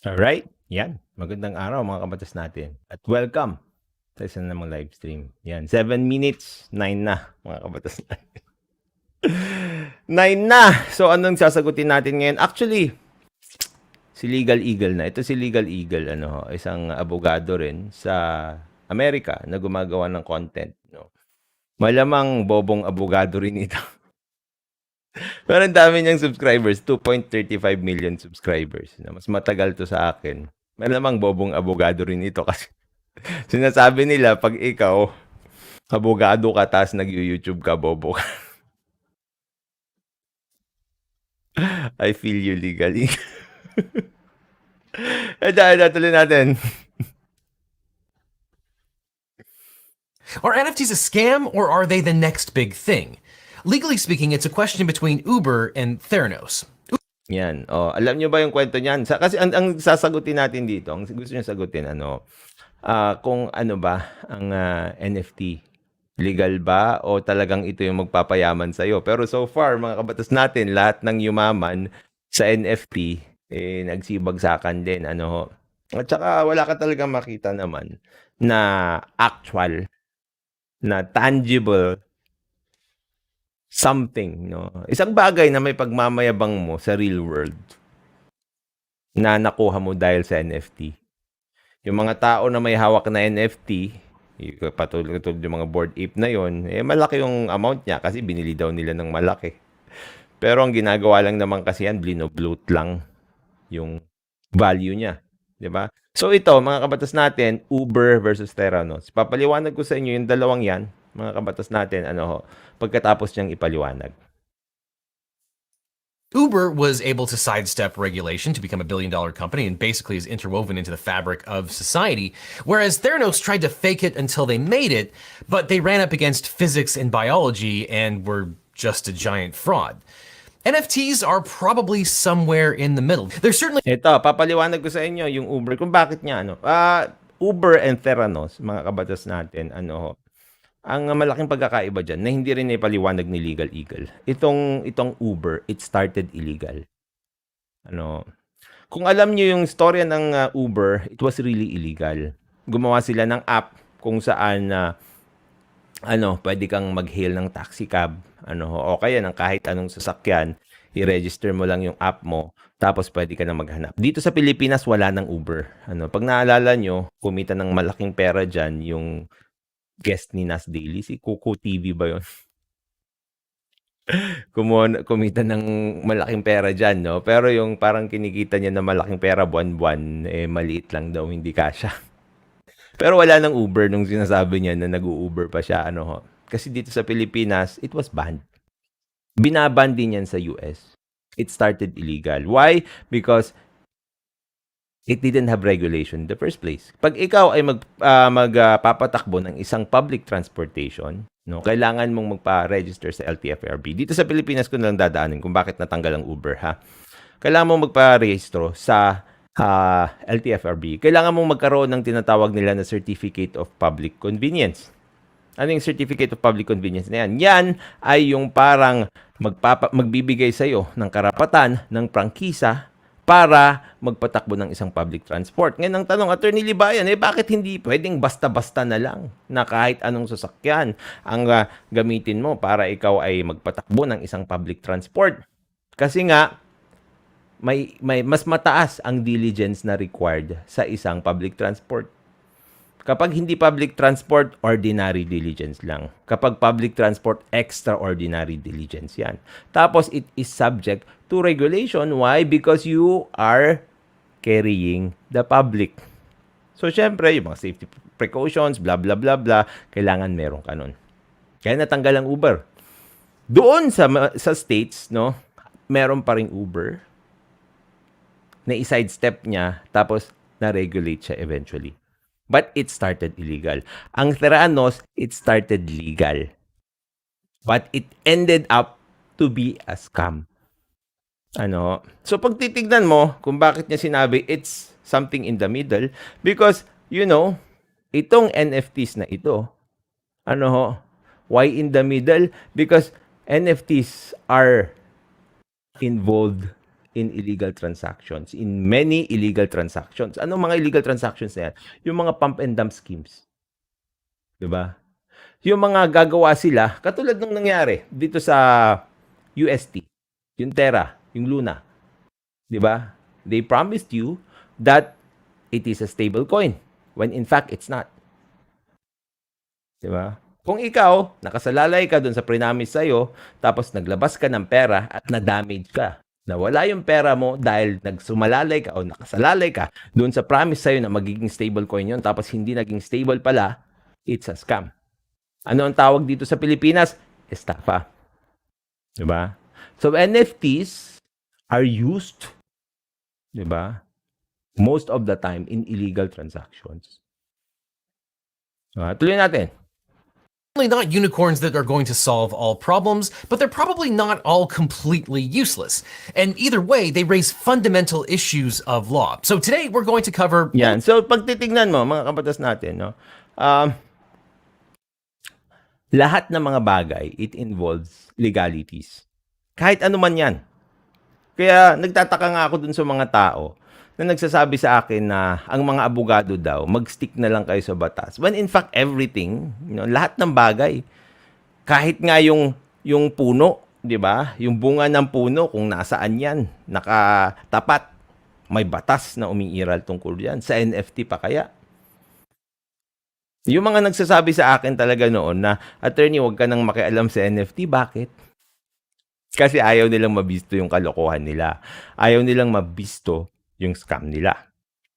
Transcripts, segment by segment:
Alright, yan. Magandang araw mga kabatas natin. At welcome sa isa namang live stream. Yan, 7 minutes, 9 na mga kabatas natin. 9 na! So anong sasagutin natin ngayon? Actually, si Legal Eagle na. Ito si Legal Eagle, isang abogado rin sa Amerika na gumagawa ng content. No? Malamang bobong abogado rin ito. Pero ang dami niyang subscribers, 2.35 million subscribers. Mas matagal to sa akin. Malamang bobong abogado rin ito kasi sinasabi nila pag ikaw abogado ka tapos nag-YouTube ka, bobo ka. I feel you legally. Tuloy natin. Are NFTs a scam or are they the next big thing? Legally speaking, it's a question between Uber and Theranos. Yan. Alam nyo ba yung kwento niyan? Kasi ang sasagutin natin dito, ang gusto nyo sagutin, kung ano ba ang NFT. Legal ba o talagang ito yung magpapayaman sa'yo? Pero so far, mga kabatas natin, lahat ng yumaman sa NFT, nagsibagsakan din. At saka wala ka talagang makita naman na actual, na tangible something, no? Isang bagay na may pagmamayabang mo sa real world na nakuha mo dahil sa NFT. Yung mga tao na may hawak na NFT, patulad yung mga Bored Ape na yon, malaki yung amount niya kasi binili daw nila ng malaki. Pero ang ginagawa lang naman kasi yan, blino-bloat lang yung value niya. Diba? So ito, mga kabatas natin, Uber versus Theranos. Papaliwanag ko sa inyo yung dalawang yan, mga kabatas natin, pagkatapos niyang ipaliwanag. Uber was able to sidestep regulation to become a billion-dollar company and basically is interwoven into the fabric of society, whereas Theranos tried to fake it until they made it, but they ran up against physics and biology and were just a giant fraud. NFTs are probably somewhere in the middle. They're certainly... Ito, papaliwanag ko sa inyo yung Uber, kung bakit niya, Uber and Theranos, mga kabatas natin, ang malaking pagkakaiba dyan na hindi rin ipaliwanag ni Legal Eagle. Itong Uber, it started illegal. Kung alam niyo yung storya ng Uber, it was really illegal. Gumawa sila ng app kung saan pwede kang mag-hail ng taxi cab, o kaya ng kahit anong sasakyan, i-register mo lang yung app mo, tapos pwede ka na maghanap. Dito sa Pilipinas, wala ng Uber. Pag naalala nyo, kumita ng malaking pera dyan yung guest ni Nas Daily, si Coco TV ba yun? Kumita ng malaking pera dyan, no? Pero yung parang kinikita niya na malaking pera buwan-buwan, maliit lang daw, hindi kasya. Pero wala ng Uber nung sinasabi niya na nag-u-Uber pa siya, Kasi dito sa Pilipinas, it was banned. Binaban din yan sa US. It started illegal. Why? Because it didn't have regulation in the first place. Pag ikaw ay magpapatakbo ng isang public transportation, kailangan mong magpa-register sa LTFRB. Dito sa Pilipinas ko na lang dadaanin kung bakit natanggal ang Uber, ha? Kailangan mong magpa-rehistro sa LTFRB. Kailangan mong magkaroon ng tinatawag nila na Certificate of Public Convenience. Ano yung Certificate of Public Convenience na yan? Yan ay yung parang magbibigay sa'yo ng karapatan ng prangkisa para magpatakbo ng isang public transport. Ngayon ang tanong, Atty. Libayan, bakit hindi pwedeng basta-basta na lang na kahit anong sasakyan ang gamitin mo para ikaw ay magpatakbo ng isang public transport? Kasi nga, may mas mataas ang diligence na required sa isang public transport. Kapag hindi public transport, ordinary diligence lang. Kapag public transport, extraordinary diligence yan. Tapos, it is subject to regulation. Why? Because you are carrying the public. So, syempre, yung mga safety precautions, blah, blah, blah, blah, kailangan meron ka nun. Kaya natanggal ang Uber. Doon sa states, meron pa ring Uber na i-sidestep niya, tapos na-regulate siya eventually. But it started illegal. Ang Theranos, it started legal. But it ended up to be a scam. So pag titignan mo kung bakit niya sinabi it's something in the middle, because, itong NFTs na ito, why in the middle? Because NFTs are involved in illegal transactions, in many illegal transactions. Anong mga illegal transactions na yan? Yung mga pump and dump schemes. Diba? Yung mga gagawa sila, katulad nung nangyari dito sa UST, yung Terra, yung Luna. Diba? They promised you that it is a stable coin when in fact it's not. Diba? Kung ikaw, nakasalalay ka dun sa prinamis sa'yo, tapos naglabas ka ng pera at na-damage ka, nawala yung pera mo dahil nagsumalalay ka o nakasalalay ka dun sa promise sa'yo na magiging stable coin yun, tapos hindi naging stable pala, it's a scam. Ano ang tawag dito sa Pilipinas? Estafa. Diba? So, NFTs are used, diba, most of the time in illegal transactions. Tuloy natin. Not unicorns that are going to solve all problems, but they're probably not all completely useless. And either way, they raise fundamental issues of law. So today we're going to cover... Yan. So pag titignan mo, mga kabatas natin, no, lahat ng mga bagay, it involves legalities. Kahit ano man yan. Kaya nagtataka nga ako dun sa mga tao na nagsasabi sa akin na ang mga abogado daw, mag-stick na lang kayo sa batas. When in fact, everything, lahat ng bagay, kahit nga yung puno, di ba? Yung bunga ng puno, kung nasaan yan, nakatapat, may batas na umiiral tungkol yan. Sa NFT pa kaya. Yung mga nagsasabi sa akin talaga noon na, attorney, huwag ka nang makialam sa NFT. Bakit? Kasi ayaw nilang mabisto yung kalokohan nila. Ayaw nilang mabisto yung scam nila.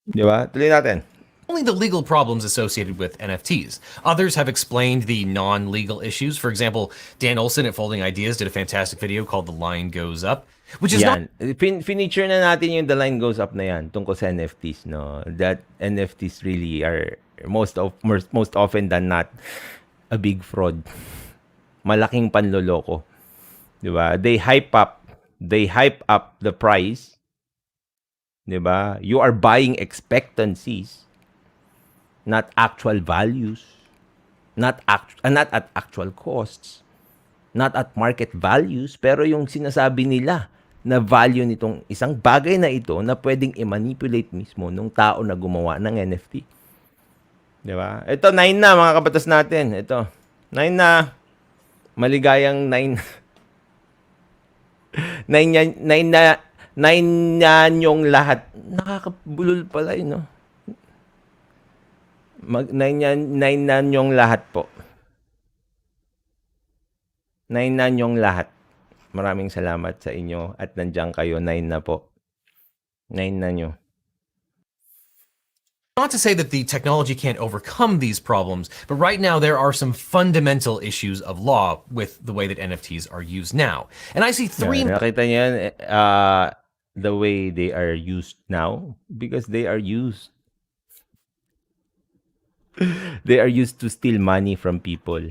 Di ba? Tuloy natin. Only the legal problems associated with NFTs. Others have explained the non-legal issues. For example, Dan Olson at Folding Ideas did a fantastic video called The Line Goes Up, which is yan. Feature na natin yung The Line Goes Up na yan tungkol sa NFTs. No? That NFTs really are most often than not a big fraud. Malaking panloloko. Di ba? They hype up the price. Diba? You are buying expectancies, not actual values, not at actual costs, not at market values, pero yung sinasabi nila na value nitong isang bagay na ito na pwedeng i-manipulate mismo nung tao na gumawa ng NFT. Diba? Ito, 9 na mga kabatas natin. Ito, 9 na. Maligayang 9. 9 na. 9 yan yung lahat. Nakakabulol pala yun, no? 9 na yung lahat po. 9 na yung lahat. Maraming salamat sa inyo at nandiyan kayo. 9 na po. 9 na nyo. Not to say that the technology can't overcome these problems, but right now there are some fundamental issues of law with the way that NFTs are used now. And I see three... Nakita niyo yan, the way they are used now, because they are used. They are used to steal money from people.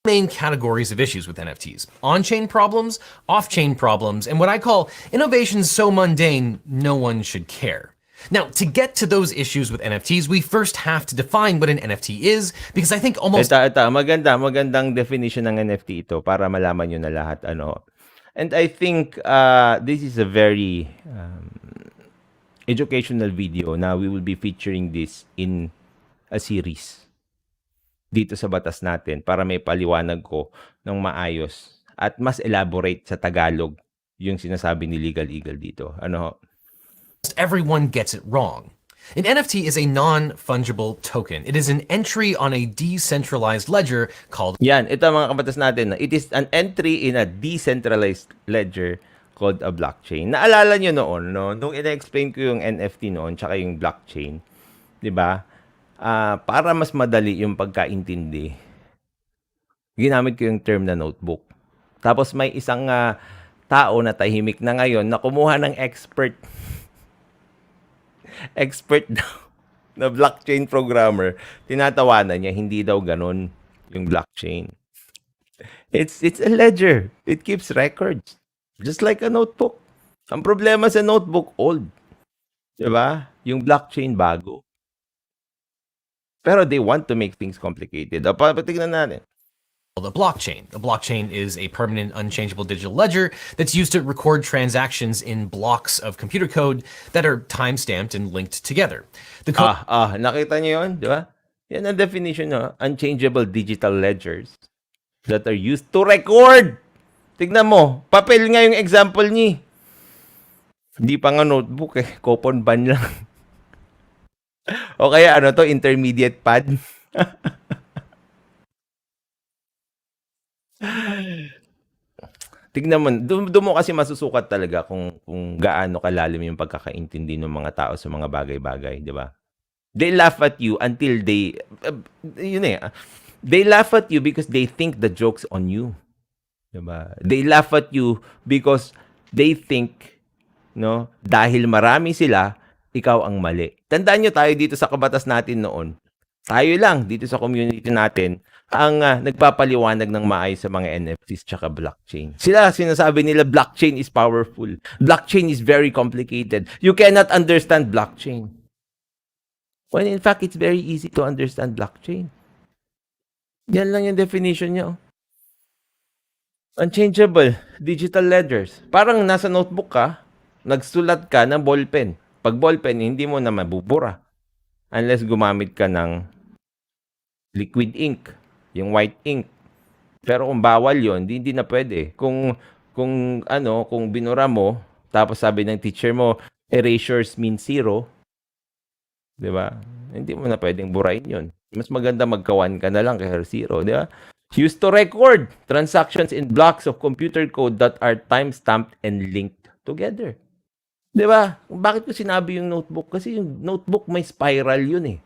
Main categories of issues with NFTs: on-chain problems, off-chain problems, and what I call innovations so mundane no one should care. Now, to get to those issues with NFTs, we first have to define what an NFT is, because I think almost... Ito, magandang definition ng NFT ito para malaman nyo na lahat, ano. And I think this is a very educational video. Now, we will be featuring this in a series dito sa batas natin para may paliwanag ko ng maayos at mas elaborate sa Tagalog yung sinasabi ni Legal Eagle dito. Ano? Everyone gets it wrong. An NFT is a non-fungible token. It is an entry on a decentralized ledger called... Yan, ito mga kabatas natin. It is an entry in a decentralized ledger called a blockchain. Naalala nyo noon, no? Nung ina-explain ko yung NFT noon, tsaka yung blockchain, di ba? Para mas madali yung pagkaintindi, ginamit ko yung term na notebook. Tapos may isang tao na tahimik na ngayon na kumuha ng expert daw na blockchain programmer, tinatawanan niya, hindi daw ganun yung blockchain. It's a ledger. It keeps records. Just like a notebook. Ang problema sa notebook, old. Diba? Yung blockchain, bago. Pero they want to make things complicated. Patignan natin. a blockchain. A blockchain is a permanent, unchangeable digital ledger that's used to record transactions in blocks of computer code that are time-stamped and linked together. The code Nakita niyo yun, di ba? Yan ang definition, no? Unchangeable digital ledgers that are used to record. Tignan mo, papel nga yung example niya. Hindi pa nga notebook eh, coupon ban lang. O kaya ano to, intermediate pad. Tignan mo, doon mo kasi masusukat talaga kung gaano kalalim yung pagkakaintindi ng mga tao sa mga bagay-bagay, di ba? They laugh at you until they, they laugh at you because they think the joke's on you. Diba? They laugh at you because they think, no, dahil marami sila, ikaw ang mali. Tandaan nyo tayo dito sa BATASnatin noon. Tayo lang dito sa community natin ang nagpapaliwanag ng maayos sa mga NFTs tsaka blockchain. Sila sinasabi nila blockchain is powerful. Blockchain is very complicated. You cannot understand blockchain. When in fact, it's very easy to understand blockchain. Yan lang yung definition niya. Unchangeable digital ledgers. Parang nasa notebook ka, nagsulat ka ng ballpen. Pag ballpen, hindi mo na mabubura. Unless gumamit ka ng liquid ink, yung white ink. Pero kung bawal yon, hindi na pwede. Kung binura mo, tapos sabi ng teacher mo, erasures mean 0, di ba? Hindi mo na pwedeng burahin yon. Mas maganda magka-1 ka na lang kaya 0, di ba? Used to record transactions in blocks of computer code that are time-stamped and linked together. Di ba? Bakit ko sinabi yung notebook? Kasi yung notebook may spiral yun eh.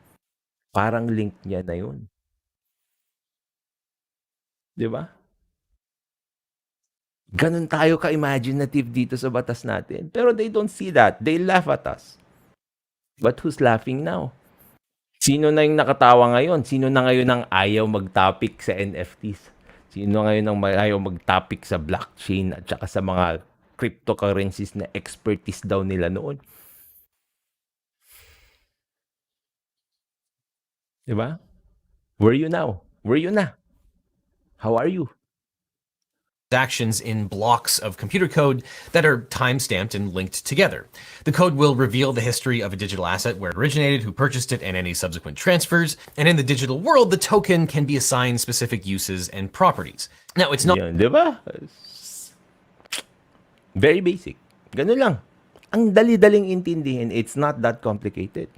Parang link niya na yun. Di ba? Ganun tayo ka-imaginative dito sa batas natin. Pero they don't see that. They laugh at us. But who's laughing now? Sino na yung nakatawa ngayon? Sino na ngayon ang ayaw mag-topic sa NFTs? Sino ngayon ang ayaw mag-topic sa blockchain at saka sa mga cryptocurrencies na expertise daw nila noon? Diba? Where are you now? Where are you na? How are you? Actions in blocks of computer code that are time-stamped and linked together. The code will reveal the history of a digital asset, where it originated, who purchased it, and any subsequent transfers. And in the digital world, the token can be assigned specific uses and properties. Now, it's not... Yan, di ba? Very basic. Ganun lang. Ang dali-daling intindihin. It's not that complicated.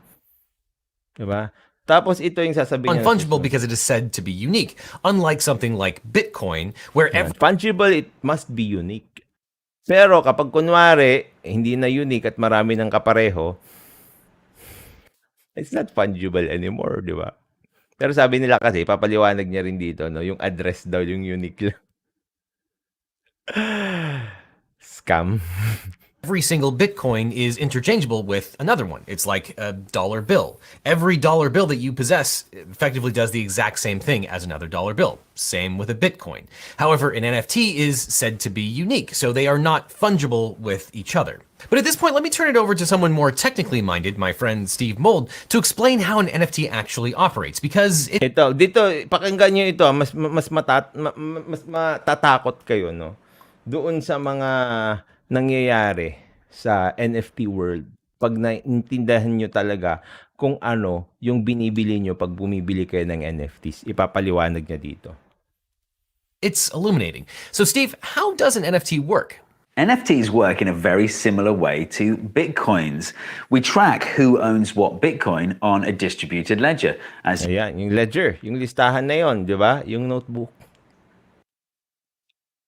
Di ba? Tapos ito yung sasabihin niya. Unfungible because it is said to be unique, unlike something like Bitcoin, where every... Fungible, it must be unique. Pero kapag kunwari, hindi na unique at marami ng kapareho, it's not fungible anymore, di ba? Pero sabi nila kasi, papaliwanag niya rin dito, no? Yung address daw yung unique lang. Scam. Every single Bitcoin is interchangeable with another one. It's like a dollar bill. Every dollar bill that you possess effectively does the exact same thing as another dollar bill. Same with a Bitcoin. However, an NFT is said to be unique, so they are not fungible with each other. But at this point, let me turn it over to someone more technically minded, my friend Steve Mold, to explain how an NFT actually operates, because dito, pakinggan niyo ito, mas matatakot kayo, no? Doon sa mga nangyayari sa NFT world pag naintindahan nyo talaga kung ano yung binibili nyo pag bumibili kayo ng NFTs. Ipapaliwanag niya dito. It's illuminating. So Steve, how does an NFT work? NFTs work in a very similar way to Bitcoins. We track who owns what Bitcoin on a distributed ledger. Ayan, yung ledger, yung listahan na yon, di ba? Yung notebook.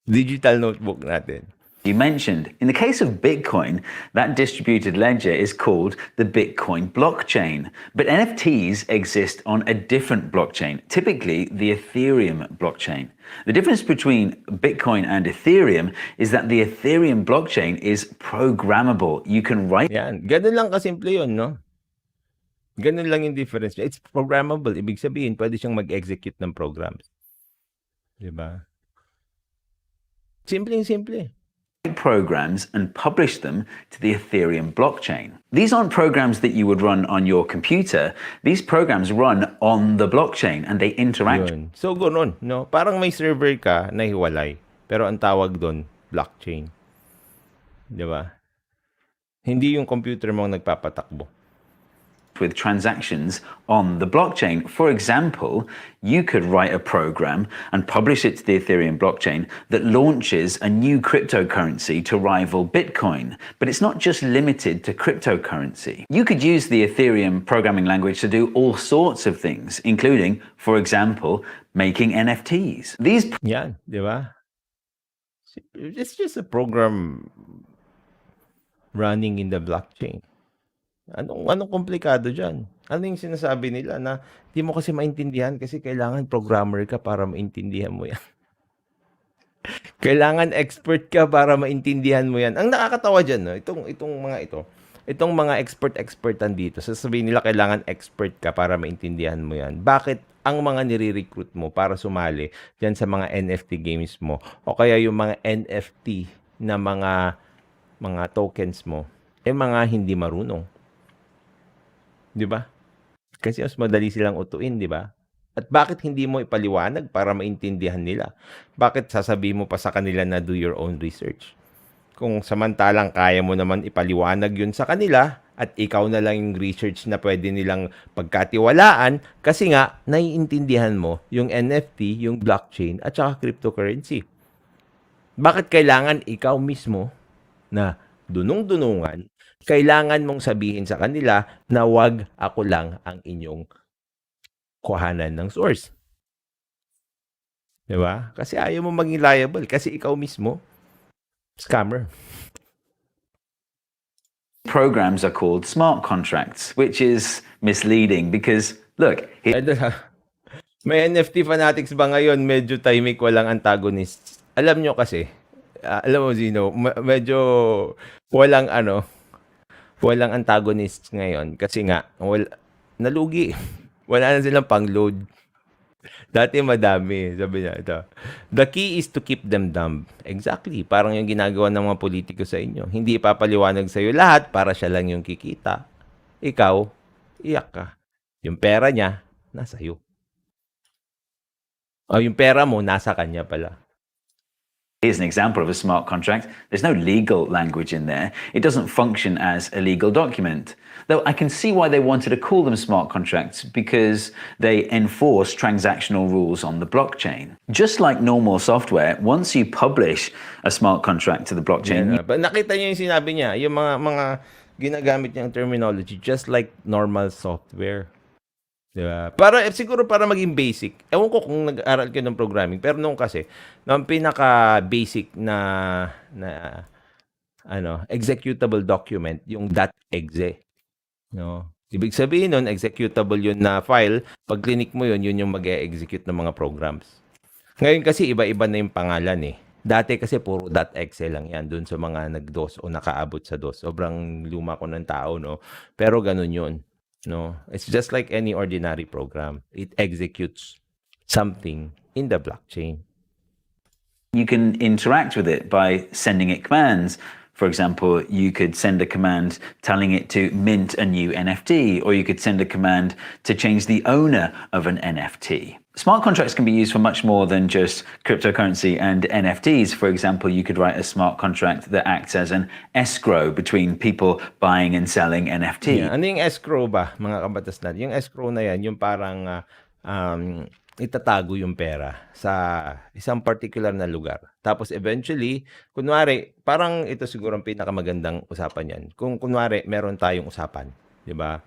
Digital notebook natin. You mentioned. In the case of Bitcoin, that distributed ledger is called the Bitcoin blockchain. But NFTs exist on a different blockchain, typically the Ethereum blockchain. The difference between Bitcoin and Ethereum is that the Ethereum blockchain is programmable. You can write... Yan, ganun lang kasimple yun, no? Ganun lang yung difference. It's programmable. Ibig sabihin, pwede siyang mag-execute ng programs. Diba? Simple. programs and publish them to the Ethereum blockchain. These aren't programs that you would run on your computer. These programs run on the blockchain and they interact. Yun. So, gano'n, no? Parang may server ka na hiwalay. Pero ang tawag doon, blockchain. Di ba? Hindi yung computer mo ang nagpapatakbo. With transactions on the blockchain. For example, you could write a program and publish it to the Ethereum blockchain that launches a new cryptocurrency to rival Bitcoin. But it's not just limited to cryptocurrency. You could use the Ethereum programming language to do all sorts of things, including, for example, making NFTs. These Yan, di ba? It's just a program running in the blockchain. Anong komplikado dyan? Ano yung sinasabi nila na di mo kasi maintindihan kasi kailangan programmer ka para maintindihan mo yan. Kailangan expert ka para maintindihan mo yan. Ang nakakatawa dyan, no? Itong mga expertan dito, sasabihin nila kailangan expert ka para maintindihan mo yan. Bakit ang mga nire-recruit mo para sumali dyan sa mga NFT games mo o kaya yung mga NFT na mga tokens mo, mga hindi marunong? Di ba? Kasi mas madali silang utuin, di ba? At bakit hindi mo ipaliwanag para maintindihan nila? Bakit sasabihin mo pa sa kanila na do your own research? Kung samantalang kaya mo naman ipaliwanag yun sa kanila at ikaw na lang yung research na pwede nilang pagkatiwalaan kasi nga naiintindihan mo yung NFT, yung blockchain at saka cryptocurrency. Bakit kailangan ikaw mismo na dunong-dunungan, kailangan mong sabihin sa kanila na wag ako lang ang inyong kuhanan ng source. Diba? Kasi ayaw mo maging liable kasi ikaw mismo, scammer. programs are called smart contracts, which is misleading because, look, may NFT fanatics ba ngayon? Medyo tahimik, walang antagonist. Alam nyo kasi, alam mo Zino, medyo walang antagonist ngayon kasi nga nalugi. Wala na silang pang-load. Dati madami, sabi niya ito. The key is to keep them dumb. Exactly, parang yung ginagawa ng mga politiko sa inyo. Hindi ipapaliwanag sa iyo lahat para siya lang yung kikita. Ikaw, iyak ka. Yung pera niya nasa iyo. O yung pera mo nasa kanya pala. Here's an example of a smart contract. There's no legal language in there. It doesn't function as a legal document. Though I can see why they wanted to call them smart contracts because they enforce transactional rules on the blockchain. Just like normal software, once you publish a smart contract to the blockchain, nakita niyo yung sinabi niya, yung mga ginagamit niyang terminology just like normal software. Diba? Siguro para maging basic. Ewan ko kung nag-aral kayo ng programming, pero nung pinaka-basic na executable document, yung .exe. No? Ibig sabihin nun, executable yun na file. Pag clinic mo yun, yun yung mag-e-execute ng mga programs. Ngayon kasi iba-iba na yung pangalan eh. Dati kasi puro .exe lang yan dun sa mga nag-DOS o nakaabot sa DOS. Sobrang luma ko ng tao, no? Pero ganun yun. No, it's just like any ordinary program. It executes something in the blockchain. you can interact with it by sending it commands. For example, you could send a command telling it to mint a new NFT, or you could send a command to change the owner of an NFT. Smart contracts can be used for much more than just cryptocurrency and NFTs. For example, you could write a smart contract that acts as an escrow between people buying and selling NFT. Yeah. Ano yung escrow ba, mga kabatasnatin? Yung escrow na yan, yung parang itatago yung pera sa isang particular na lugar. Tapos eventually, kunwari, parang ito siguro ang pinakamagandang usapan yan. Kung kunwari, meron tayong usapan, di ba?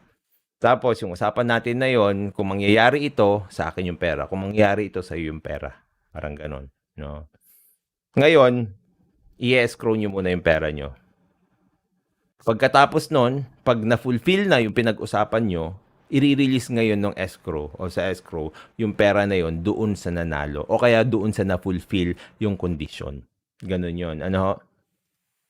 Tapos yung usapan natin na yon, kung mangyayari ito, sa akin yung pera. Kung mangyayari ito, sa iyo yung pera. Parang ganon. No? Ngayon, i-escrow nyo muna yung pera nyo. Pagkatapos nun, pag na-fulfill na yung pinag-usapan nyo, i-release ngayon ng escrow o sa escrow yung pera na yon doon sa nanalo o kaya doon sa na-fulfill yung condition. Ganon yon. Ano ho?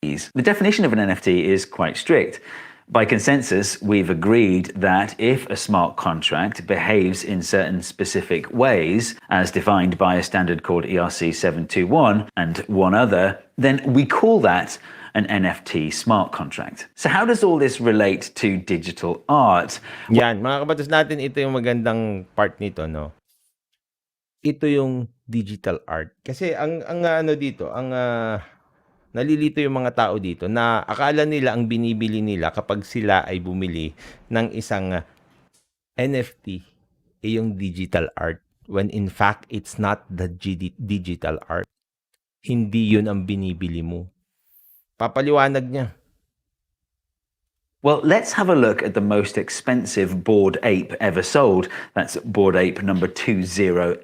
The definition of an NFT is quite strict. By consensus, we've agreed that if a smart contract behaves in certain specific ways, as defined by a standard called ERC 721 and one other, then we call that an NFT smart contract. So how does all this relate to digital art? Yan, mga kabatas natin, ito yung magandang part nito, no? Ito yung digital art. Kasi ang ano dito, ang nalilito yung mga tao dito na akala nila ang binibili nila kapag sila ay bumili ng isang NFT yung digital art, when in fact it's not the digital art. Hindi yun ang binibili mo. Papaliwanag niya. Well, let's have a look at the most expensive Bored Ape ever sold. That's Bored Ape number 2087.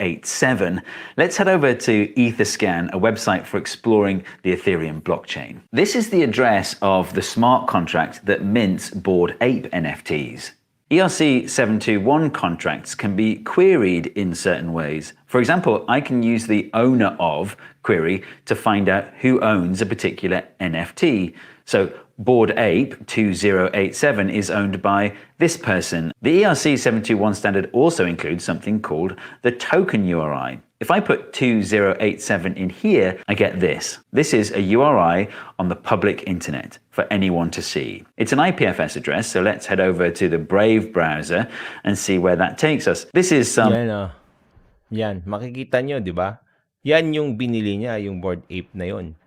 Let's head over to Etherscan, a website for exploring the Ethereum blockchain. This is the address of the smart contract that mints Bored Ape NFTs. ERC 721 contracts can be queried in certain ways. For example, I can use the owner of query to find out who owns a particular NFT. So Bored Ape 2087 is owned by this person. The ERC 721 standard also includes something called the token URI. If I put 2087 in here, I get this. This is a URI on the public internet for anyone to see. It's an IPFS address, so let's head over to the Brave browser and see where that takes us. This is some... Yan, makikita nyo, di ba? Yan yung binili niya, yung Bored Ape na yon.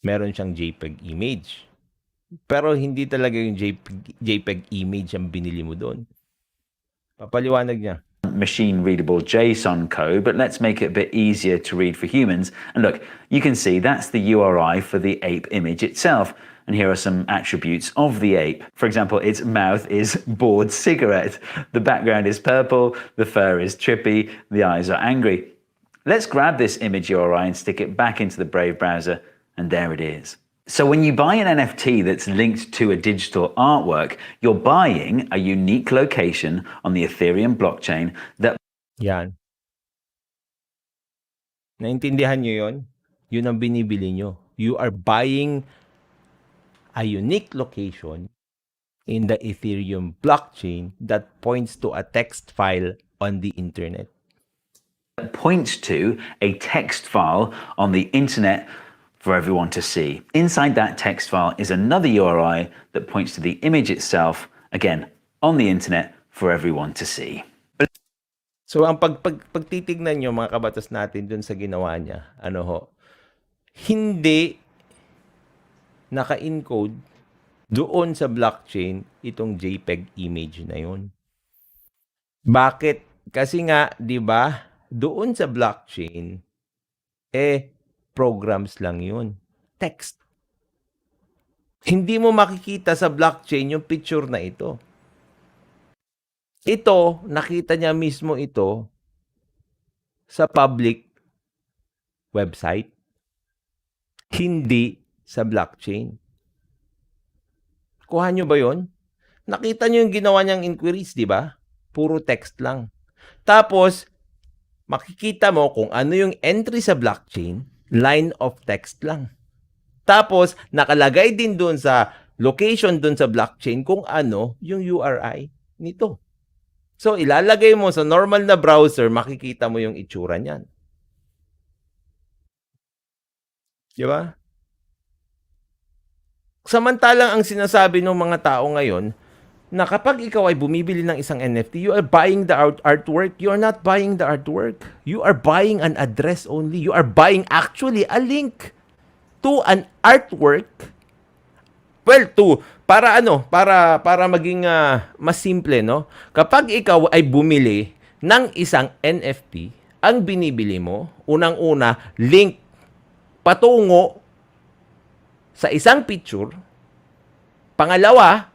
Meron siyang JPEG image. Pero hindi talaga yung JPEG image ang binili mo doon. Papaliwanag niya. Machine readable JSON code, but let's make it a bit easier to read for humans. And look, you can see that's the URI for the ape image itself. And here are some attributes of the ape. For example, its mouth is bored cigarette. The background is purple, the fur is trippy, the eyes are angry. Let's grab this image URI and stick it back into the Brave browser, and there it is. So when you buy an NFT that's linked to a digital artwork, you're buying a unique location on the Ethereum blockchain that... Yan. Naintindihan nyo yun? Yun ang binibili nyo. You are buying a unique location in the Ethereum blockchain that points to a text file on the internet. Points to a text file on the internet for everyone to see. Inside that text file is another URI that points to the image itself, again, on the internet for everyone to see. So, ang pagtitignan nyo, mga kabatas natin dun sa ginawa niya, ano ho, hindi naka-encode doon sa blockchain itong JPEG image na yun. Bakit? Kasi nga, di ba, doon sa blockchain, programs lang yun. Text. Hindi mo makikita sa blockchain yung picture na ito. Ito, nakita niya mismo ito sa public website. Hindi sa blockchain. Kuha nyo ba yun? Nakita nyo yung ginawa niyang inquiries, di ba? Puro text lang. Tapos, makikita mo kung ano yung entry sa blockchain, line of text lang. Tapos, nakalagay din doon sa location doon sa blockchain kung ano yung URI nito. So, ilalagay mo sa normal na browser, makikita mo yung itsura niyan. Di ba? Samantalang ang sinasabi ng mga tao ngayon, na kapag ikaw ay bumibili ng isang NFT, you are buying the artwork. You are not buying the artwork. You are buying an address only. You are buying actually a link to an artwork. Well, para maging mas simple, no? Kapag ikaw ay bumili ng isang NFT, ang binibili mo, unang-una, link patungo sa isang picture. Pangalawa,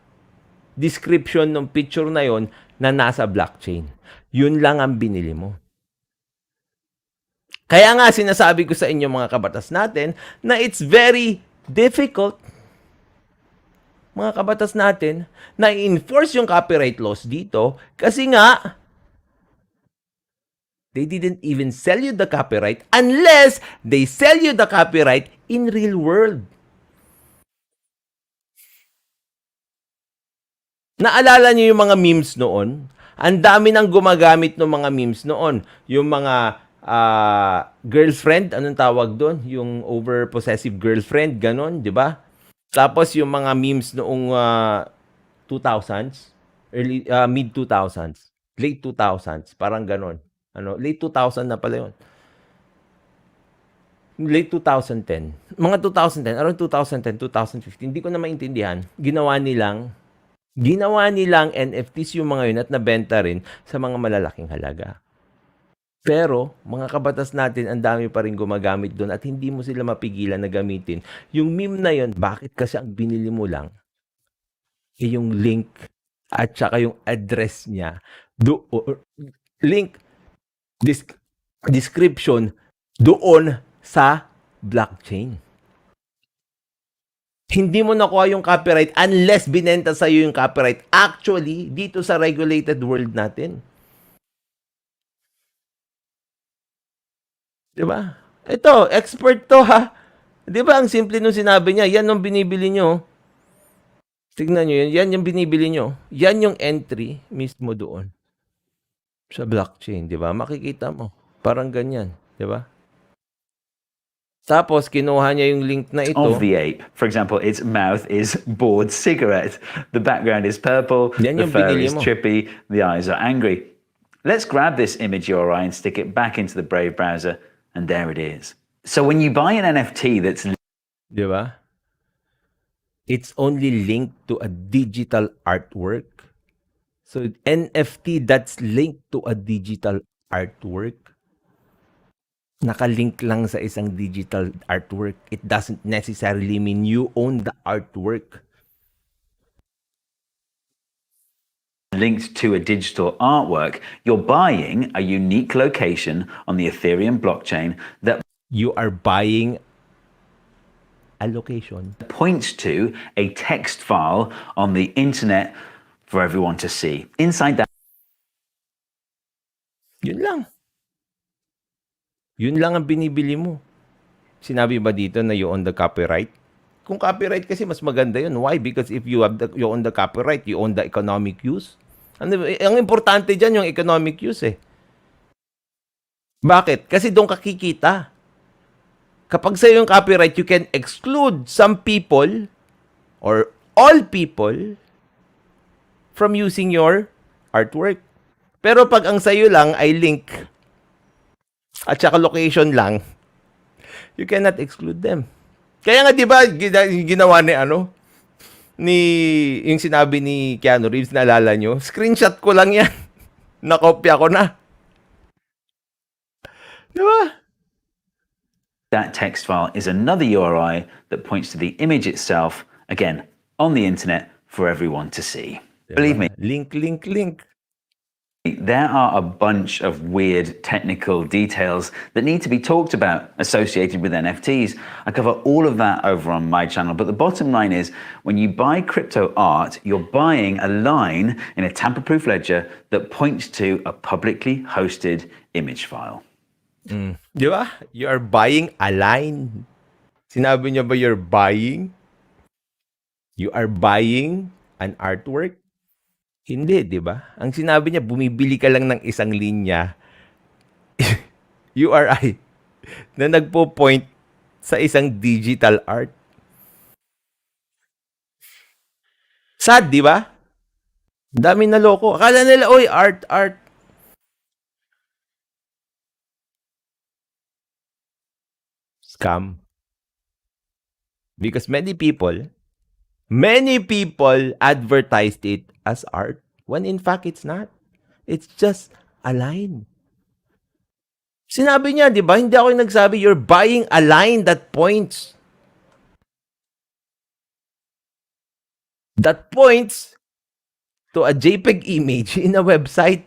description ng picture na yon na nasa blockchain. Yun lang ang binili mo. Kaya nga sinasabi ko sa inyo mga kabatas natin na it's very difficult, mga kabatas natin, na i-enforce yung copyright laws dito kasi nga they didn't even sell you the copyright unless they sell you the copyright in real world. Naalala niyo yung mga memes noon? Ang dami nang gumagamit ng mga memes noon. Yung mga girlfriend, anong tawag doon? Yung over-possessive girlfriend, ganon, di ba? Tapos yung mga memes noong 2000s, early, mid-2000s, late 2000s, parang ganon. Ano, late 2000 na pala yun. Late 2010. Mga 2010, around 2010, 2015, hindi ko na maintindihan. Ginawa nilang NFTs yung mga yun at nabenta rin sa mga malalaking halaga. Pero, mga kabatas natin, ang dami pa rin gumagamit doon at hindi mo sila mapigilan na gamitin. Yung meme na yun, bakit kasi ang binili mo lang yung link at saka yung address niya. Link, description doon sa blockchain. Hindi mo nakuha yung copyright unless binenta sa'yo yung copyright. Actually, dito sa regulated world natin. Diba? Ito, expert to ha. Diba ang simple nung sinabi niya, yan yung binibili nyo. Tignan nyo yun, yan yung binibili nyo. Yan yung entry mismo doon. Sa blockchain, diba? Makikita mo. Parang ganyan, diba? Tapos, kinuha niya yung link na ito. Of the ape. For example, its mouth is bored cigarette. The background is purple. Yan The yung fur binili is mo. trippy. The eyes are angry. Let's grab this image URI and stick it back into the Brave browser, and there it is. So when you buy an NFT that's Diba? It's only linked to a digital artwork. So, NFT that's linked to a digital artwork. Nakalink lang sa isang digital artwork. It doesn't necessarily mean you own the artwork. linked to a digital artwork, you're buying a unique location on the Ethereum blockchain that You are buying a location. points to a text file on the internet for everyone to see. Inside that Yun lang. Yun lang ang binibili mo. Sinabi ba dito na you own the copyright? Kung copyright kasi mas maganda yun. Why? Because if you own the copyright, you own the economic use. Ang importante dyan yung economic use eh. Bakit? Kasi doon ka kikita. Kapag sa'yo yung copyright, you can exclude some people or all people from using your artwork. Pero pag ang sa'yo lang ay link at saka location lang, you cannot exclude them. Kaya nga 'di ba ginawa ni yung sinabi ni Keanu Reeves, naalala nyo? Screenshot ko lang 'yan. Nakopya ko na. 'Di ba? that text file is another URI that points to the image itself, again, on the internet for everyone to see. Believe me, Link. there are a bunch of weird technical details that need to be talked about associated with NFTs. I cover all of that over on my channel, but the bottom line is when you buy crypto art, you're buying a line in a tamper-proof ledger that points to a publicly hosted image file. Di ba? You are buying a line. Sinabi niya ba you're buying? You are buying an artwork? Hindi, di ba? Ang sinabi niya, bumibili ka lang ng isang linya, URI, na nagpo-point sa isang digital art. Sad, di ba? Dami na loko. Akala nila, oy, art. Scam. Because many people advertised it as art when in fact it's not. It's just a line. Sinabi niya, di ba? Hindi ako yung nagsabi, you're buying a line that points. That points to a JPEG image in a website.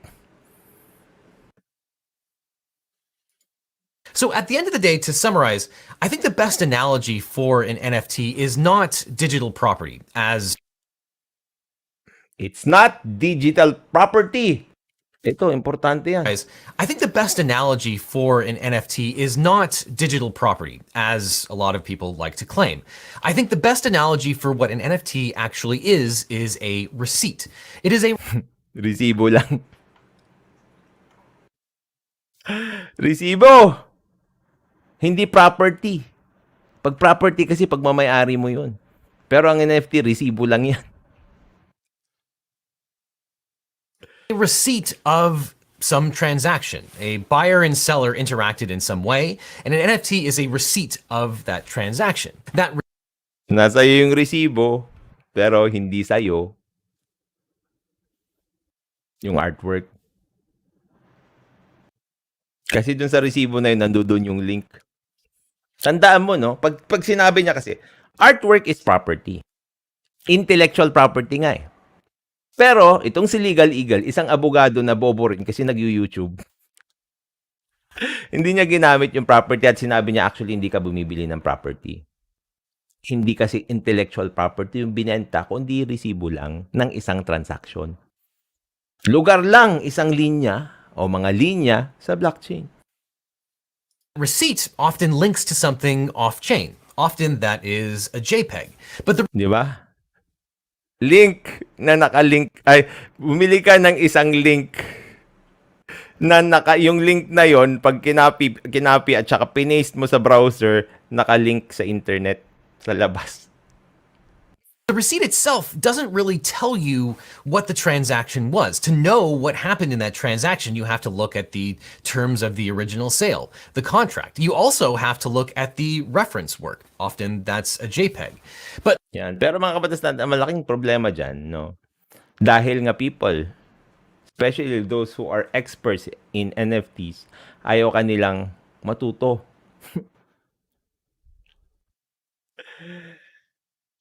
So at the end of the day, to summarize, I think the best analogy for an NFT is not digital property, as It's not digital property. Ito, importante yan. Guys, I think the best analogy for an NFT is not digital property, as a lot of people like to claim. I think the best analogy for what an NFT actually is a receipt. It is a Resibo lang. Resibo! Hindi property. Pag property kasi pagmamayari mo yun. Pero ang NFT, resibo lang yan. receipt of some transaction. A buyer and seller interacted in some way, and an NFT is a receipt of that transaction. That Nasa iyo yung resibo, pero hindi sa'yo yung artwork. Kasi dun sa resibo na yun, nandoon yung link. Tandaan mo, no? Pag sinabi niya kasi, artwork is property. Intellectual property nga eh. Pero, itong si Legal Eagle, isang abogado na bobo rin kasi nag-YouTube. Hindi niya ginamit yung property at sinabi niya actually hindi ka bumibili ng property. Hindi kasi intellectual property yung binenta, kundi resibo lang ng isang transaction. Lugar lang, isang linya o mga linya sa blockchain. receipt often links to something off-chain. Often that is a JPEG. But the Di ba? Link na nakalink, ay, bumili ka ng isang link na yung link na yon pag kinapi at saka pinaste mo sa browser, nakalink sa internet sa labas. receipt itself doesn't really tell you what the transaction was. To know what happened in that transaction, you have to look at the terms of the original sale, the contract. You also have to look at the reference work. Often that's a JPEG. But Yan. Pero mga kabatasnatin, ang malaking problema dyan, no? Dahil nga people, especially those who are experts in NFTs, ayaw kanilang matuto.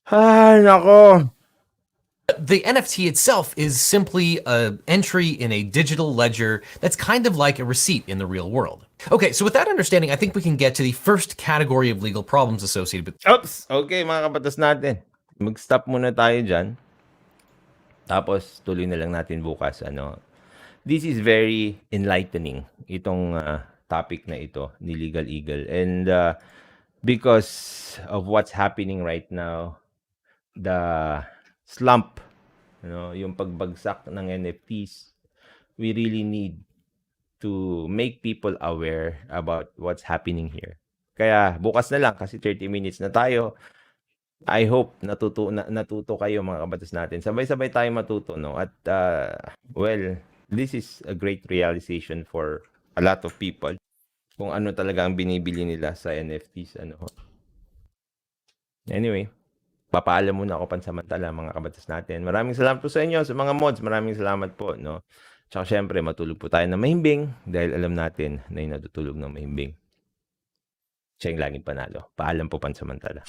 Ay, nako. the NFT itself is simply an entry in a digital ledger that's kind of like a receipt in the real world. Okay, so with that understanding, I think we can get to the first category of legal problems associated with Oops! Okay, mga kabatasnatin. Mag-stop muna tayo dyan. Tapos, tuloy na lang natin bukas. This is very enlightening, itong topic na ito ni Legal Eagle. And because of what's happening right now, the slump, yung pagbagsak ng NFTs, we really need to make people aware about what's happening here. Kaya bukas na lang kasi 30 minutes na tayo. I hope natuto kayo mga kabatasnatin. Sabay-sabay tayo matuto, no? At well, this is a great realization for a lot of people kung ano talaga ang binibili nila sa NFTs, Anyway, papaalam muna ako pansamantala mga kabatasnatin. Maraming salamat po sa inyo, sa mga mods. Maraming salamat po, no? Tsaka syempre, matulog po tayo ng mahimbing dahil alam natin na yung natutulog ng mahimbing, siya yung laging panalo. Paalam po pansamantala.